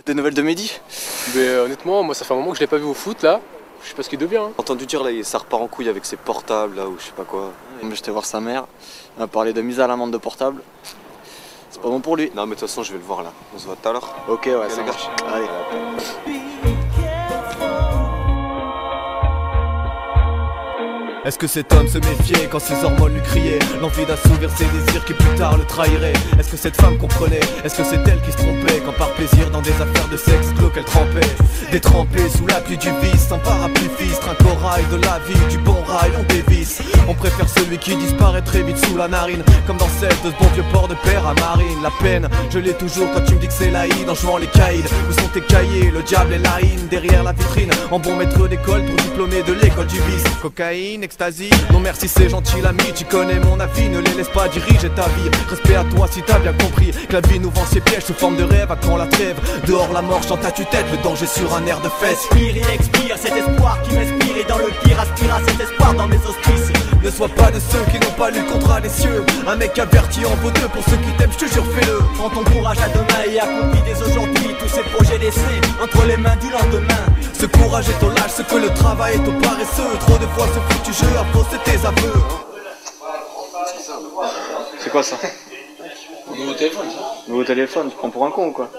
Des nouvelles de Mehdi? Mais honnêtement, moi ça fait un moment que je l'ai pas vu au foot là. Je sais pas ce qu'il devient. J'ai entendu dire là, ça repart en couille avec ses portables là ou je sais pas quoi. J'étais voir sa mère, elle m'a parlé de mise à l'amende de portable. C'est pas bon pour lui. Non mais de toute façon je vais le voir là. On se voit tout à l'heure. Ok ouais, ça marche. Allez. Est-ce que cet homme se méfiait quand ses hormones lui criaient l'envie d'assouvir ses désirs qui plus tard le trahiraient? Est-ce que cette femme comprenait? Est-ce que c'est elle qui se trompait quand par plaisir dans des affaires de sexe glauques elle trempait? Détrempée sous la pluie du vice, sans parapluie fistre, un corail de la vie, du bon rail on dévisse. On préfère celui qui disparaît très vite sous la narine, comme dans celle de ce bon vieux port de père à Marine. La peine, je l'ai toujours quand tu me dis que c'est l'Aïd en jouant les caïds. Où sont tes cahiers? Le diable et l'Aïn derrière la vitrine, en bon maître d'école pour diplômé de l'école du vice. Cocaïne, ecstasy, non merci c'est gentil l'ami, tu connais mon avis, ne les laisse pas diriger ta vie. Respect à toi si t'as bien compris que la vie nous vend ses pièges sous forme de rêve. À quand la trêve? Dehors la mort chante à tue-tête, le danger sur un air de fesse. Inspire et expire cet espoir qui m'inspire, et dans le pire aspire à cet espoir dans mes auspices. Ne sois pas de ceux qui n'ont pas lu le contrat des cieux. Un mec averti en vaut deux, pour ceux qui t'aiment je te jure fais-le. Prends ton courage à demain et accomplis dès aujourd'hui tous ces projets laissés entre les mains du lendemain. Ce courage est au lâche, ce que le travail est au paresseux. Trop de fois ce foutu jeu a faussé tes aveux. C'est quoi ça? Nouveau téléphone ça. Nouveau téléphone, tu prends pour un con ou quoi?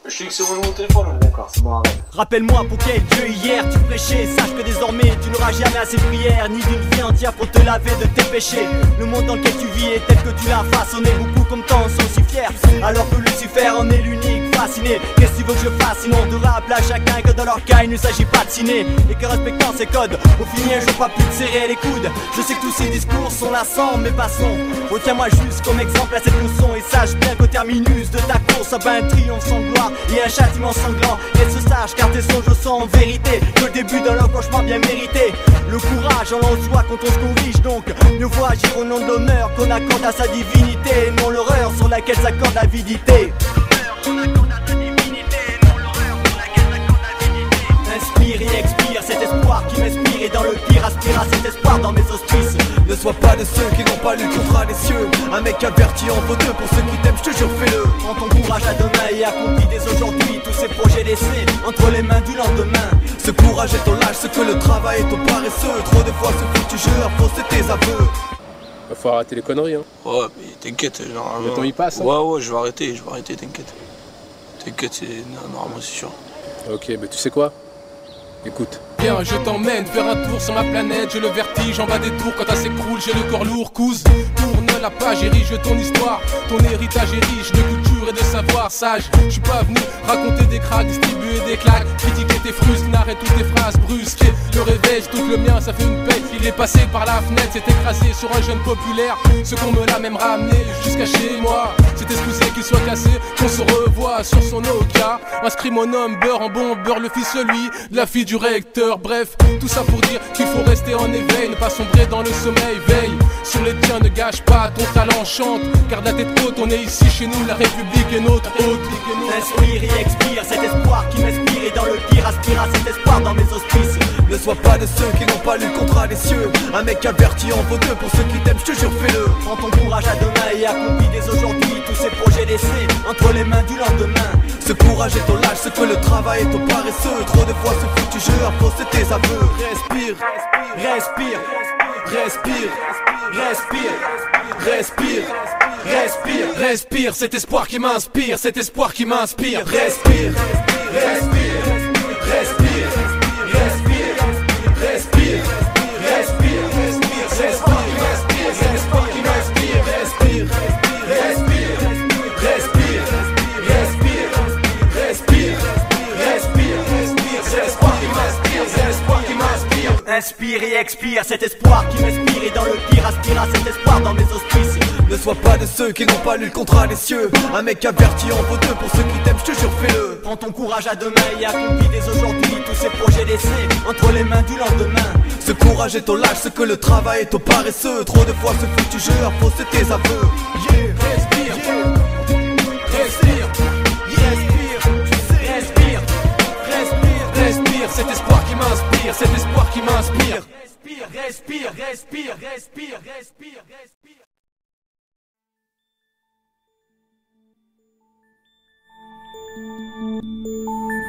Je sais que c'est mon nouveau téléphone. D'accord, c'est bon, arrête. Rappelle-moi pour quel Dieu hier tu prêchais. Sache que désormais tu n'auras jamais assez de prières ni d'une vie entière pour te laver de tes péchés. Le monde dans lequel tu vis est tel que tu l'as façonné. Beaucoup comme toi en sont si fiers, alors que Lucifer en est l'unique fasciné. Qu'est-ce que tu veux que je fasse sinon de rappeler à chacun que dans leur cas il ne s'agit pas de ciné. Et que respectant ces codes, au final je veux pas plus te serrer les coudes. Je sais que tous ces discours sont lassants mais passons. Retiens-moi juste comme exemple à cette leçon. Et sache bien qu'au terminus de ta course, un triomphe sans gloire et un châtiment sanglant. Et ce sage car tes songes sont en vérité que le début d'un long cauchemar bien mérité. Le courage en l'enjoie quand on se corrige, donc mieux vaut agir au nom de l'honneur qu'on accorde à sa divinité, non l'horreur sur laquelle s'accorde l'avidité. Inspire et expire cet espoir qui m'inspire, et dans le pire aspire à cet espoir dans mes auspices. Ne sois pas de ceux qui n'ont pas lu le contrat des cieux. Un mec averti en vaut deux, pour ceux qui t'aiment je te jure fais-le. Prends ton courage à demain et accomplis dès aujourd'hui tous ces projets laissés entre les mains du lendemain. Ce courage est au lâche, ce que le travail est au paresseux. Trop de fois ce foutu jeu a faussé tes aveux. Faut arrêter les conneries hein. Ouais, mais t'inquiète, genre. Le temps il passe hein. Ouais, je vais arrêter, t'inquiète. T'inquiète, c'est normalement c'est sûr. Ok, mais tu sais quoi? Écoute. Viens, je t'emmène faire un tour sur ma planète. J'ai le vertige en bas des tours quand elle s'écroule. J'ai le corps lourd, couse. Tourne la page, érige ton histoire. Ton héritage est riche de culture et de savoir sage. Je suis pas venu raconter des cracks, distribuer des claques, critiquer tes frusques, n'arrête toutes tes phrases brusques. Le réveil, tout le mien, ça fait une paix. Il est passé par la fenêtre, s'est écrasé sur un jeune populaire. Ce qu'on me l'a même ramené jusqu'à chez moi. C'est excusé qu'il soit cassé, qu'on se revoit sur son Nokia. Inscrit mon number en bon beurre, le fils celui de la fille du recteur. Bref, tout ça pour dire qu'il faut rester en éveil, ne pas sombrer dans le sommeil. Veille sur les tiens, ne gâche pas ton talent, chante. Garde la tête haute, on est ici chez nous, la République est notre hôte. Inspire et expire cet espoir qui m'inspire, et dans le pire aspire à cet espoir dans mes auspices. Ne sois pas de ceux qui n'ont pas lu le contrat des cieux. Un mec averti en vaut deux, pour ceux qui t'aiment je te jure fais-le. Prends ton courage à demain et accomplis dès aujourd'hui tous ces projets laissés entre les mains du lendemain. Ce courage est au lâche, ce que le travail est au paresseux. Trop de fois ce foutu jeu a faussé tes aveux. Respire, respire, respire, respire, respire, respire, respire. Cet espoir qui m'inspire, cet espoir qui m'inspire. Respire, respire, respire, respire, respire, respire, respire, respire, cet espoir qui m'inspire. Respire, respire, respire, respire, respire, respire, respire, cet espoir qui m'inspire, cet espoir qui m'inspire. Inspire et expire cet espoir qui m'inspire, et dans le pire aspire à cet espoir dans mes auspices. Ne sois pas de ceux qui n'ont pas lu le contrat des cieux. Un mec averti en vaut deux, pour ceux qui t'aiment je te jure fais-le. Prends ton courage à demain et accomplis dès aujourd'hui tous ces projets laissés entre les mains du lendemain. Ce courage est au lâche, ce que le travail est au paresseux. Trop de fois ce foutu jeu a faussé tes aveux. Yeah, respire, respire, respire, respire, respire, cet espoir qui m'inspire, cet espoir qui m'inspire. Respire, respire, respire, respire, respire, respire. Thank you. Thank you.